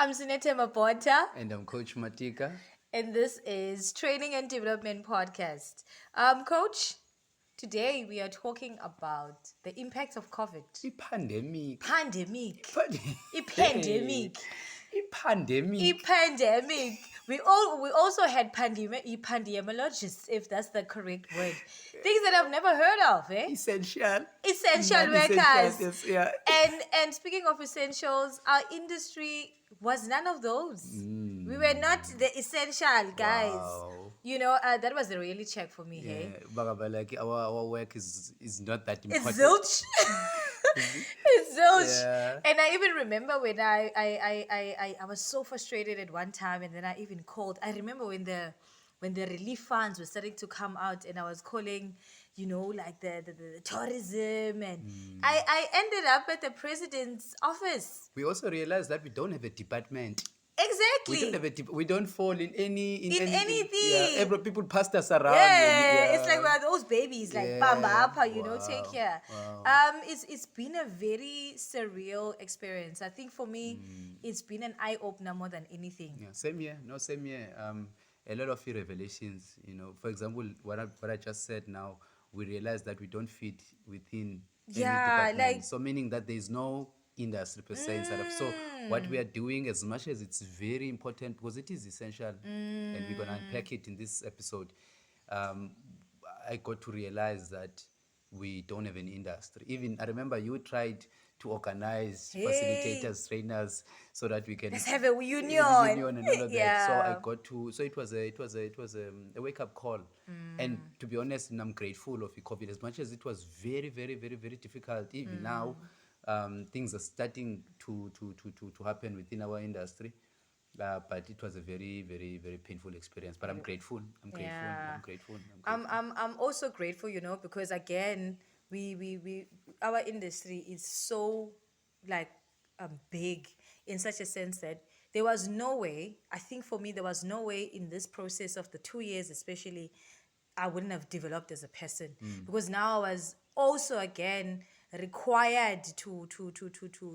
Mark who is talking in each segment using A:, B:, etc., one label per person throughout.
A: I'm Sunete Mabota,
B: And I'm Coach Matika.
A: and this is Training and Development Podcast. Coach, today we are talking about the impact of COVID.
B: Pandemic.
A: Pandemic.
B: Hey,
A: Pandemic.
B: pandemic.
A: Pandemic. We also had pandemiologists, if that's the correct word. Things that I've never heard of, eh?
B: Essential.
A: Essential
B: Non-essential.
A: workers.
B: Yes, yeah.
A: And speaking of essentials, our industry was none of those. We were not the essential guys.
B: Wow.
A: That was a really check for me,
B: Yeah,
A: hey?
B: Bagaba, like our work is not that
A: It's
B: important.
A: zilch. It's zilch.
B: Yeah.
A: And I even remember when I was so frustrated at one time, and then I even called. I remember when the relief funds were starting to come out, and I was calling, like the tourism, and I ended up at the president's office.
B: We also realized that we don't have a department. We
A: Exactly.
B: don't have we don't fall in any
A: In
B: yeah.
A: anything.
B: Every people passed us around.
A: Yeah, it's like we're those babies, like bamba
B: Yeah.
A: apa, take
B: Wow.
A: care.
B: Wow.
A: It's been a very surreal experience. I think for me, it's been an eye opener more than anything.
B: Yeah, same here. No, same here. A lot of revelations. For example, what I just said now, we realize that we don't fit within any
A: Yeah,
B: department.
A: like
B: So meaning that there is no industry per se inside of. So what we are doing, as much as it's very important because it is essential, and we're gonna unpack it in this episode. Um, I got to realize that we don't have an industry. Even I remember you tried to organize
A: hey,
B: facilitators, trainers, so that we can
A: let's have a union.
B: union and all of that. So I
A: Yeah.
B: got to. So it was a wake up call, and to be honest, I'm grateful of COVID. As much as it was very very very very difficult, even now, things are starting to happen within our industry. But it was a very, very, very painful experience. But I'm grateful. I'm grateful.
A: Yeah.
B: I'm grateful. I'm
A: I'm
B: grateful.
A: I'm I'm also grateful, because again, we our industry is so like big in such a sense that there was no way, I think for me there was no way in this process of the 2 years especially, I wouldn't have developed as a person, because now I was also again required to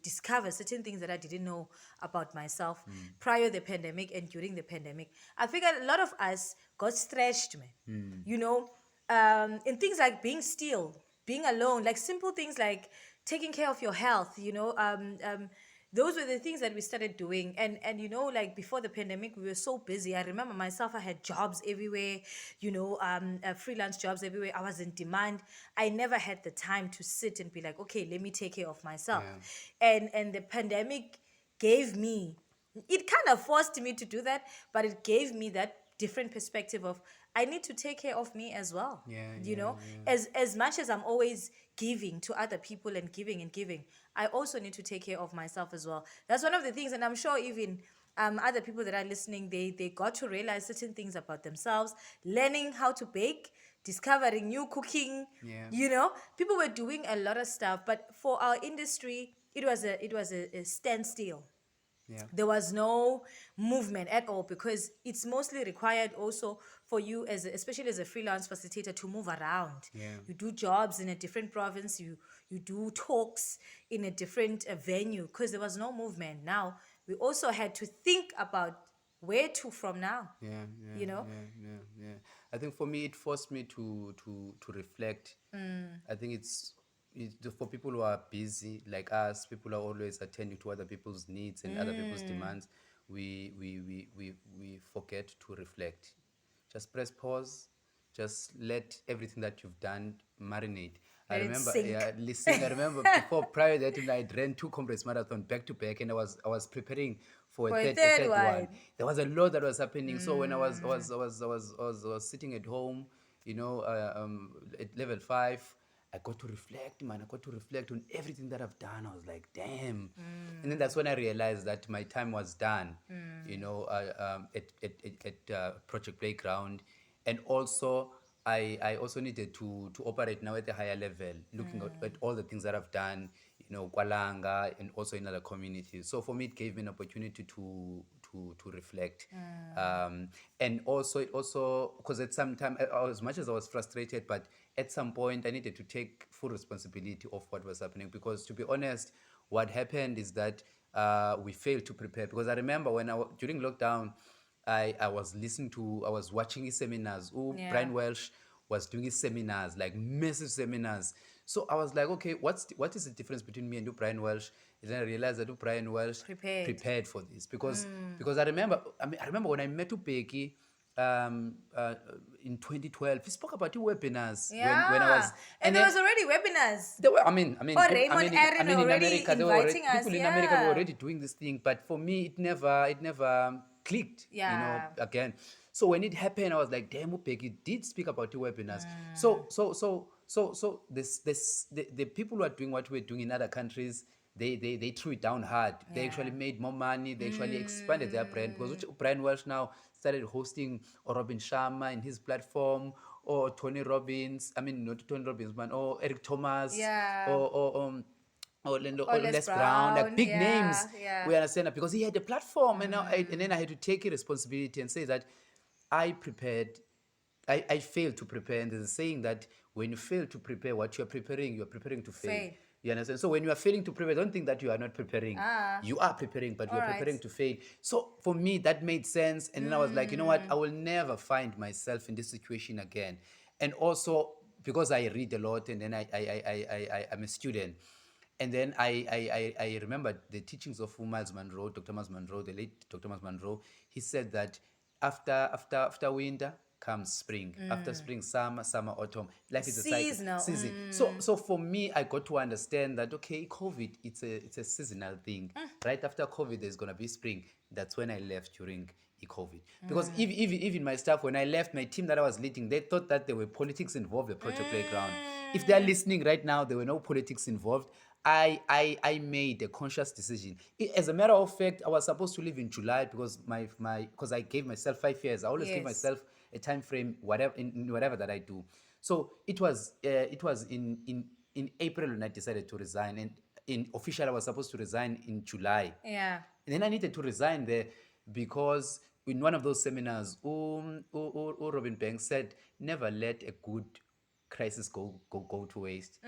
A: discover certain things that I didn't know about myself prior the pandemic and during the pandemic. I figured a lot of us got stretched, man. In things like being still, being alone, like simple things like taking care of your health. Those were the things that we started doing, and like before the pandemic we were so busy. I remember myself, I had jobs everywhere, freelance jobs everywhere. I was in demand. I never had the time to sit and be like, okay, let me take care of myself. And the pandemic gave me, it kind of forced me to do that, but it gave me that different perspective of, I need to take care of me as well. As much as I'm always giving to other people and giving, I also need to take care of myself as well. That's one of the things, and I'm sure even other people that are listening, they got to realize certain things about themselves, learning how to bake, discovering new cooking. People were doing a lot of stuff, but for our industry, it was a standstill.
B: Yeah.
A: There was no movement at all, because it's mostly required also for you, especially as a freelance facilitator, to move around.
B: Yeah.
A: You do jobs in a different province, you do talks in a different venue, because there was no movement. Now we also had to think about where to from now.
B: Yeah, yeah,
A: you know
B: yeah. I think for me, it forced me to reflect. I think it's for people who are busy like us, people who are always attending to other people's needs and other people's demands. We forget to reflect. Just press pause. Just let everything that you've done marinate. I
A: Let it
B: remember,
A: sink.
B: yeah, listen. I remember before, prior to that, I ran 2 Comrades Marathon back to back, and I was preparing for
A: For a
B: a
A: third
B: third one.
A: one.
B: There was a lot that was happening. So when I was sitting at home, at level 5, I got to reflect, man. I got to reflect on everything that I've done. I was like, damn. And then that's when I realized that my time was done. At Project Playground, and also I also needed to operate now at a higher level, looking at all the things that I've done, Kwalanga, and also in other communities. So for me, it gave me an opportunity to reflect. And also it also, because at some time, as much as I was frustrated, but at some point I needed to take full responsibility of what was happening, because to be honest, what happened is that we failed to prepare. Because I remember when during lockdown, I was listening to, I was watching his seminars. Oh,
A: Yeah.
B: Brian Welsh was doing his seminars, like massive seminars. So I was like, okay, what is the difference between me and Brian Welsh? And then I realized that Brian Welsh prepared for this, because I remember when I met Becky in 2012, he spoke about the webinars when I
A: Yeah.
B: was,
A: And there was already webinars.
B: there were,
A: Or Raymond Aaron
B: in
A: already
B: America, there were already,
A: inviting us,
B: people in America were
A: yeah.
B: already doing this thing, but for me, it never clicked,
A: Yeah.
B: again. So when it happened, I was like, damn, Upeki did speak about the webinars. So the people who are doing what we're doing in other countries, they threw it down hard. They actually made more money. They actually expanded their brand, because Brian Welsh now started hosting, or Robin Sharma in his platform, or Tony Robbins. I mean, not Tony Robbins, man, or Eric Thomas,
A: Yeah.
B: or
A: Or
B: Les
A: Les
B: Brown, like
A: Brown,
B: big
A: yeah,
B: names.
A: yeah.
B: We understand that, because he had a platform, and then I had to take a responsibility and say that I prepared. I failed to prepare, and there's a saying that when you fail to prepare what you are preparing to fail.
A: Fail.
B: You understand? So when you are failing to prepare, don't think that you are not preparing. You are preparing, but you are
A: Alright.
B: preparing to fail. So for me, that made sense. And then I was like, you know what? I will never find myself in this situation again. And also, because I read a lot, and then I'm a student. And then I remember the teachings of Miles Monroe, Dr. Miles Monroe, the late Dr. Miles Monroe. He said that after winter comes spring, after spring, summer, autumn. Life is a cycle.
A: Seasonal.
B: Season. So for me, I got to understand that, okay, COVID, it's a seasonal thing. Right after COVID, there's gonna be spring. That's when I left during COVID. Because even my staff, when I left, my team that I was leading, they thought that there were politics involved at Project Playground. If they're listening right now, there were no politics involved. I made a conscious decision. As a matter of fact, I was supposed to leave in July, because because I gave myself 5 years. I always give
A: Yes.
B: myself a time frame, whatever in whatever that I do. So it was in April when I decided to resign, and in official I was supposed to resign in July.
A: Yeah.
B: And then I needed to resign there, because in one of those seminars, Robin Banks said, never let a good crisis go to waste.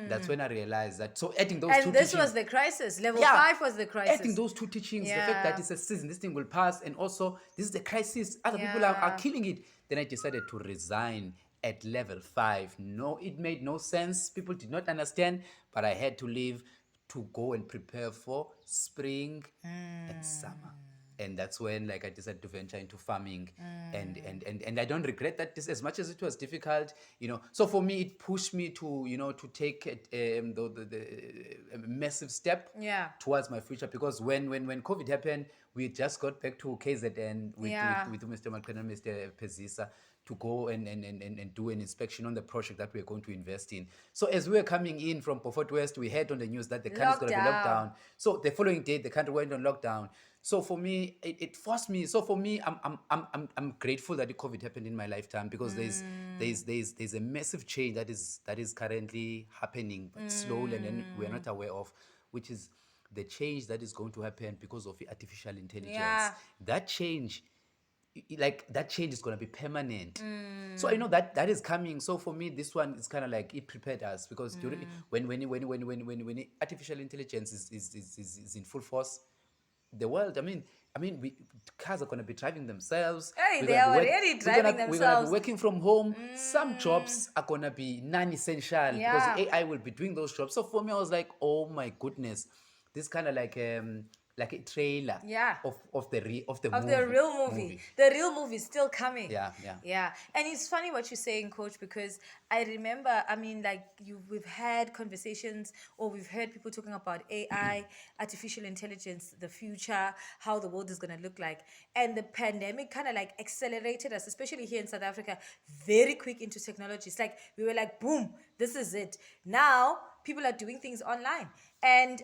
B: That's when I realized that. So adding those two
A: And this
B: teachings,
A: was the crisis. Level
B: yeah,
A: 5 was the crisis.
B: adding those two teachings, the
A: Yeah.
B: fact that it's a season, this thing will pass, and also this is the crisis, other people are
A: Yeah.
B: killing it. Then I decided to resign at level 5. No, it made no sense. People did not understand, but I had to leave to go and prepare for spring and summer. And that's when, like, I decided to venture into farming, and I don't regret that. This, as much as it was difficult, So for me, it pushed me to to take a massive step
A: Yeah.
B: towards my future. Because when COVID happened, we just got back to KZN
A: Yeah.
B: with Mr. Malpena and Mr. Pezisa to go and do an inspection on the project that we're going to invest in. So as we were coming in from Beaufort West, we heard on the news that the country is going to be locked
A: Lockdown.
B: down. So the following day, the country went on lockdown. So for me, it forced me. So for me, I'm grateful that the COVID happened in my lifetime, because there's a massive change that is currently happening, but slowly, and then we're not aware of, which is the change that is going to happen because of the artificial intelligence.
A: Yeah.
B: That change, that change is going to be permanent. So I know that is coming. So for me, this one is kind of like, it prepared us, because during when artificial intelligence is in full force, the world, cars are going to be driving themselves.
A: Hey,
B: We're
A: they
B: gonna
A: are
B: be
A: already
B: we're gonna-
A: driving
B: We're going to
A: themselves.
B: be working from home. Some jobs are going to be non-essential,
A: Yeah.
B: because AI will be doing those jobs. So for me, I was like, oh my goodness, this kind of like a trailer,
A: Yeah.
B: of the
A: Of the real movie. The real movie is still coming.
B: Yeah.
A: Yeah. And it's funny what you're saying, Coach, because I remember, we've had conversations, or we've heard people talking about AI, artificial intelligence, the future, how the world is going to look like. And the pandemic kind of like accelerated us, especially here in South Africa, very quick into technology. It's like, we were like, boom, this is it. Now, people are doing things online. And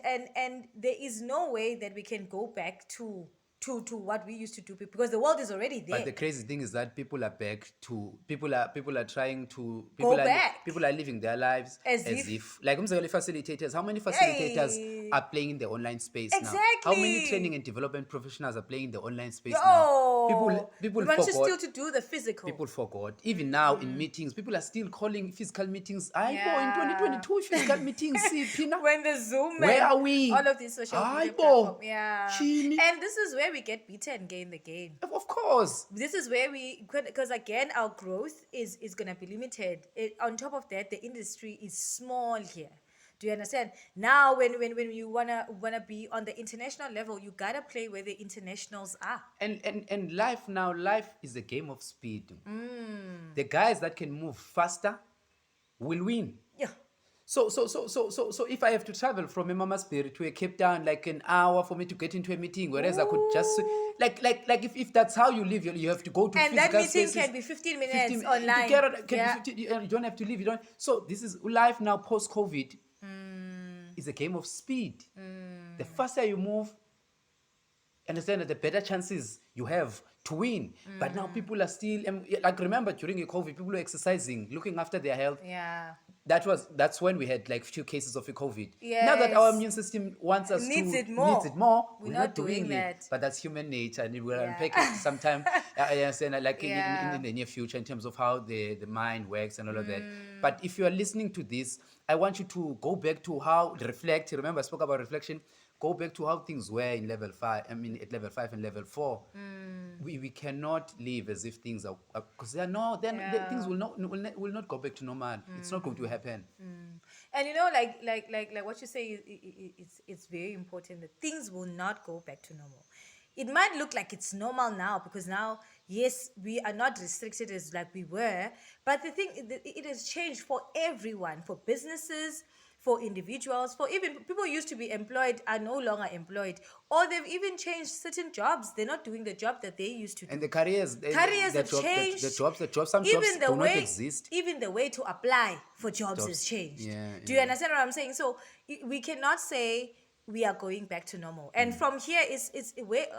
A: there is no way that we can go back to to what we used to do, because the world is already there.
B: But the crazy thing is that people are back to people are trying to
A: back.
B: people are living their lives
A: As
B: as
A: if-
B: if like umzekelo facilitators. How many facilitators
A: Hey.
B: are playing in the online space now? How many
A: Exactly.
B: training and development professionals are playing in the online space
A: Yo,
B: now? People
A: we want you
B: forgot.
A: still to do the physical.
B: People forgot. Even now in meetings, people are still calling physical meetings. I know in
A: Yeah.
B: 2022 physical meetings. See, Pina.
A: When the Zoom
B: Where
A: and
B: are we?
A: all of these social media
B: Aibo.
A: platforms. Yeah.
B: Chini.
A: And this is where we get better and gain the game.
B: Of course.
A: This is where because again, our growth is going to be limited. On top of that, the industry is small here. Do you understand? Now, when you wanna be on the international level, you gotta play where the internationals are.
B: And life is a game of speed. The guys that can move faster will win.
A: Yeah.
B: So if I have to travel from a Mama Spirit to a Cape Town, like an hour for me to get into a meeting, whereas I could just like if that's how you live, you have to go to
A: And that
B: physical
A: meeting
B: spaces.
A: can be 15 minutes
B: 15
A: online.
B: Can
A: Yeah.
B: be 15, you don't have to leave. You don't. So this is life now post COVID. Is a game of speed. The faster you move, understand that the better chances you have to win. But now people are still like, remember during the COVID, people were exercising, looking after their health.
A: Yeah.
B: That's when we had like few cases of a COVID. Now that our
A: Yes.
B: immune system wants us
A: Needs
B: to
A: it more.
B: we're not
A: not
B: doing
A: doing
B: it.
A: that.
B: But that's human nature, and we'll
A: Yeah.
B: unpack it sometime. I understand, like
A: Yeah.
B: in the near future, in terms of how the mind works and all of that.
A: Mm.
B: But if you are listening to this, I want you to go back to how reflect. Remember, I spoke about reflection. Go back to how things were in level 5. I mean, at level 5 and level 4. We cannot live as if things are because things will not go back to normal. It's not going to happen.
A: And like what you say, it's very important that things will not go back to normal. It might look like it's normal now, because now, yes, we are not restricted as like we were, but the thing, it has changed for everyone, for businesses, for individuals, for even people who used to be employed are no longer employed, or they've even changed certain jobs. They're not doing the job that they used to do.
B: And the careers
A: Have changed.
B: the jobs, some
A: Even
B: jobs
A: the
B: do
A: way,
B: not exist.
A: Even the way to apply for jobs has
B: Jobs.
A: changed.
B: Yeah,
A: Do you
B: yeah.
A: understand what I'm saying? So we cannot say we are going back to normal. And from here is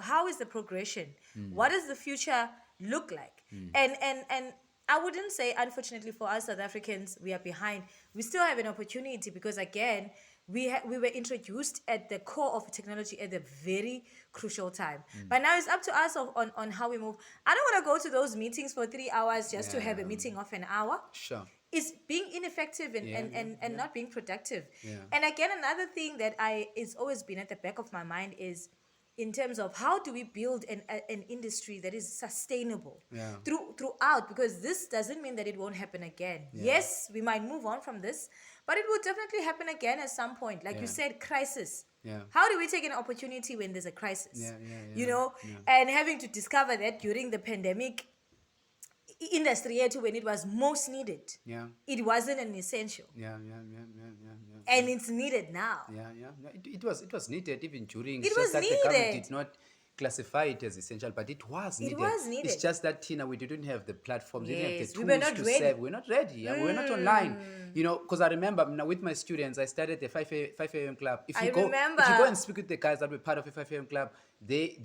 A: how is the progression? What does the future look like? And I wouldn't say, unfortunately for us South Africans, we are behind. We still have an opportunity, because again, we were introduced at the core of technology at a very crucial time. But now it's up to us on how we move. I don't want to go to those meetings for 3 hours just to have a meeting of an hour.
B: Sure.
A: It's being ineffective and,
B: Yeah,
A: not being productive.
B: Yeah.
A: And again, another thing that it's always been at the back of my mind is in terms of how do we build an industry that is sustainable
B: Yeah.
A: throughout, because this doesn't mean that it won't happen again. Yes, we might move on from this, but it will definitely happen again at some point. Like you
B: Yeah.
A: said, crisis.
B: Yeah.
A: How do we take an opportunity when there's a crisis?
B: Yeah,
A: You know, and having to discover that during the pandemic industry yet when it was most needed,
B: Yeah.
A: it wasn't an essential,
B: Yeah.
A: and it's needed now.
B: Yeah. It was needed even during.
A: It
B: It's
A: was
B: just that the government
A: needed.
B: did not classify it as essential, but it was needed.
A: was needed.
B: It's just that, Tina, we didn't have the platforms, didn't have
A: Yes,
B: the
A: we
B: tools
A: were not
B: to
A: ready.
B: serve. We're not ready. Yeah, we were not online. You know, because I remember now with my students, I started the 5 a.m. club. If you
A: remember.
B: If you go and speak with the guys that were part of a 5 a.m. club, they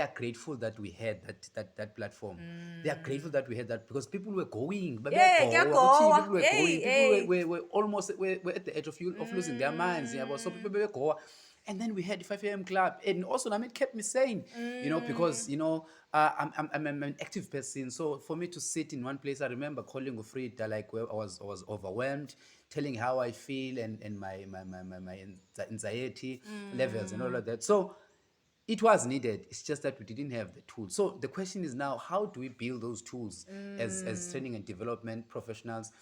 B: are grateful that we had that platform. They are grateful that we had that, because people were going. But
A: Yeah,
B: people
A: kuyagowa.
B: were
A: Hey,
B: going.
A: hey.
B: People were almost were at the edge of losing their minds. Yeah, so people were going. And then we had the 5 a.m. club, and also it kept me sane, because I'm an active person. So for me to sit in one place, I remember calling Ufrida, like where I was overwhelmed, telling how I feel and my anxiety levels and all of that. So it was needed. It's just that we didn't have the tools. So the question is now, how do we build those tools as training and development professionals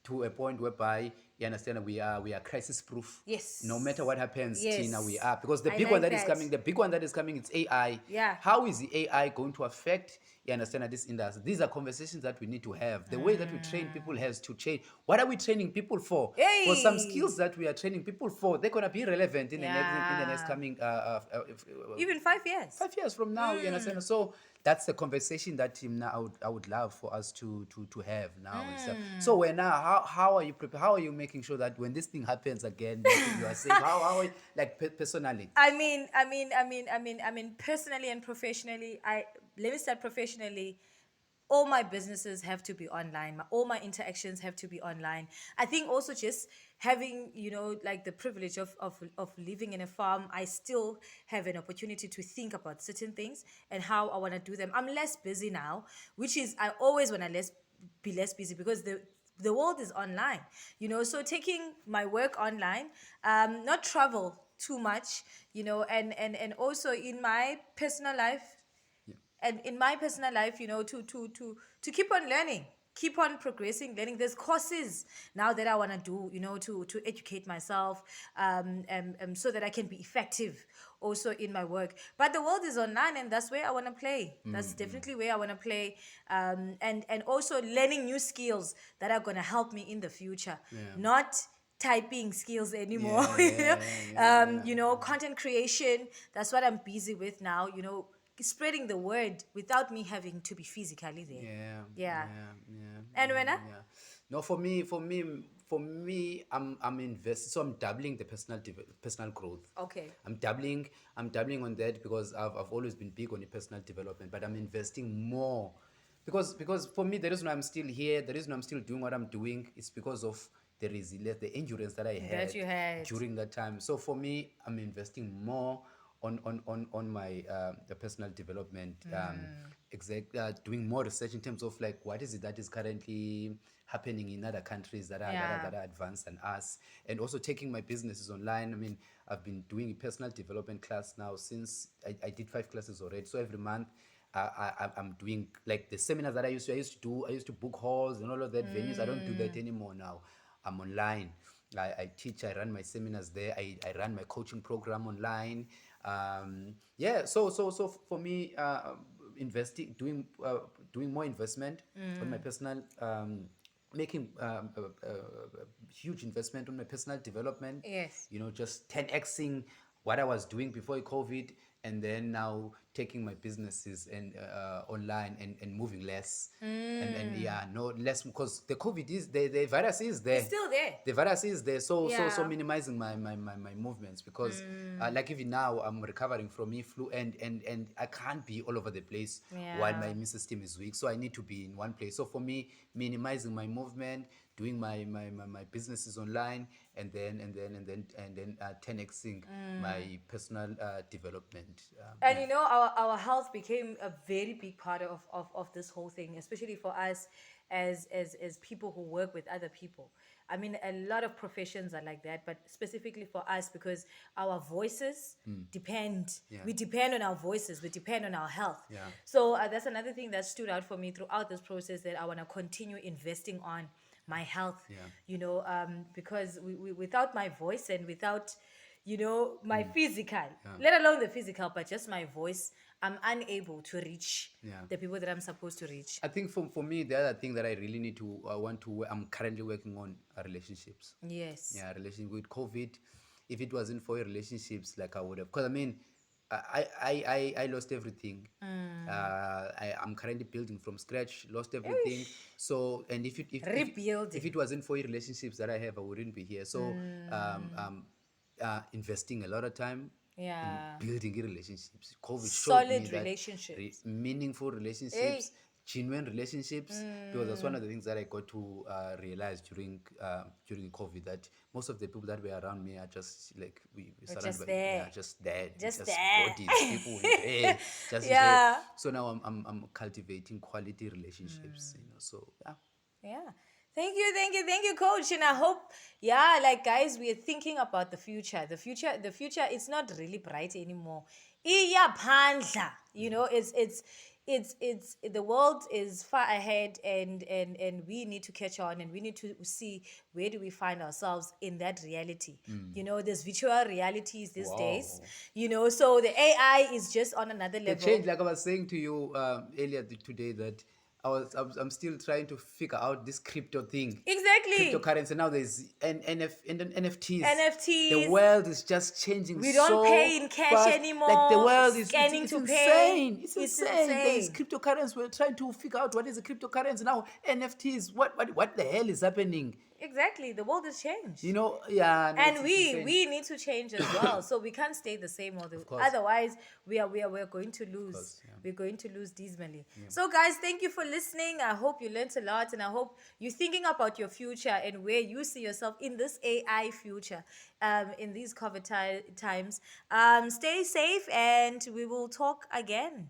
B: to a point whereby you understand that we are crisis proof?
A: Yes.
B: No matter what happens,
A: Yes.
B: Tina, we are. Because the
A: I
B: big one
A: like
B: that is
A: that.
B: coming, it's AI.
A: Yeah.
B: How is the AI going to affect, you understand, this industry? These are conversations that we need to have. The way that we train people has to change. What are we training people for? For some
A: Hey.
B: skills that we are training people for, they're going to be relevant in the next
A: Yeah.
B: coming
A: Even 5 years.
B: 5 years from now, you understand? So that's the conversation that I would love for us to have now and stuff. So we're now, how are you prepared? How are you making making sure that when this thing happens again, you are safe? How like personally?
A: Personally and professionally, let me start professionally. All my businesses have to be online. All my interactions have to be online. I think also just having, like the privilege of living in a farm, I still have an opportunity to think about certain things and how I want to do them. I'm less busy now, which is, I always want to be less busy because the world is online, so taking my work online, not travel too much, and also in my personal life, to keep on learning, keep on progressing, learning. There's courses now that I want to do, to educate myself, so that I can be effective also in my work. But the world is online, and that's where I want to play. That's definitely where I want to play, and also learning new skills that are going to help me in the future. Not typing skills anymore. Content creation, that's what I'm busy with now, spreading the word without me having to be physically there. Yeah. And when
B: Yeah. No, for me, I'm invested. So I'm doubling the personal growth.
A: Okay.
B: I'm doubling on that because I've always been big on the personal development, but I'm investing more because for me the reason I'm still here, the reason I'm still doing what I'm doing is because of the resilience, the endurance that I had
A: That you had.
B: during that time. So for me, I'm investing more on my the personal development, doing more research in terms of like what is it that is currently happening in other countries that are advanced than us, and also taking my businesses online. I mean, I've been doing a personal development class now since I did 5 classes already. So every month I'm doing like the seminars that I used to do. I used to book halls and all of that venues. I don't do that anymore now. I'm online. I teach, I run my seminars there. I run my coaching program online. So for me, investing, doing more investment on my personal, making a huge investment on my personal development.
A: Yes.
B: Just 10xing what I was doing before COVID, and then now taking my businesses and online and moving less, and yeah, no less, because the COVID is the virus is there.
A: It's still there.
B: The virus is there, so
A: Yeah.
B: minimizing my movements, because like even now I'm recovering from flu, and I can't be all over the place while my
A: Yeah.
B: immune system is weak, so I need to be in one place. So for me, minimizing my movement, doing my businesses online, and then 10xing my personal development.
A: And our health became a very big part of this whole thing, especially for us as people who work with other people. I mean, a lot of professions are like that, but specifically for us, because our voices depend.
B: Yeah.
A: We depend on our voices. We depend on our health.
B: Yeah.
A: So that's another thing that stood out for me throughout this process, that I want to continue investing on my health.
B: Yeah.
A: Because without my voice and without my physical, let alone the physical, but just my voice, I'm unable to reach the people that I'm supposed to reach.
B: I think for me, the other thing that I really need to I'm currently working on are relationships.
A: Yes.
B: Yeah, relationship with COVID. If it wasn't for relationships, like I would have, because I mean, I lost everything. I'm currently building from scratch. Lost everything. So, and
A: Rebuilding.
B: if it wasn't for relationships that I have, I wouldn't be here. So, investing a lot of time
A: Yeah.
B: in building relationships. COVID
A: Solid
B: showed me that
A: relationships.
B: meaningful relationships, genuine relationships, because that's one of the things that I got to realize during COVID, that most of the people that were around me are just like we surrounded
A: just
B: by,
A: there.
B: yeah, just there,
A: Just there.
B: bodies, people there, just
A: Yeah.
B: there. So now I'm cultivating quality relationships, So yeah.
A: Yeah. Thank you, coach. And I hope, like guys, we are thinking about the future. The future is not really bright anymore. Iyaphandla. It's the world is far ahead, and we need to catch on, and we need to see where do we find ourselves in that reality. There's virtual realities these days. So the AI is just on another
B: The
A: level.
B: change, like I was saying to you earlier today, that I'm still trying to figure out this crypto thing.
A: Exactly.
B: Cryptocurrency. Now there's NFTs.
A: NFTs.
B: The world is just changing.
A: We don't
B: so
A: pay in cash
B: fast.
A: anymore.
B: Like the world is
A: Scanning
B: it's
A: to
B: insane.
A: pay.
B: It's
A: It's
B: insane. There is
A: insane.
B: cryptocurrency. We're trying to figure out what is a cryptocurrency now. NFTs. What the hell is happening?
A: Exactly. The world has changed.
B: You know, yeah. No,
A: And
B: it's
A: we
B: insane.
A: we need to change as well, so we can't stay the same all the
B: Of course.
A: otherwise we're going to lose,
B: course, yeah.
A: we're going to lose dismally. So guys, thank you for listening. I hope you learned a lot, and I hope you're thinking about your future and where you see yourself in this AI future, in these COVID times. Stay safe, and we will talk again.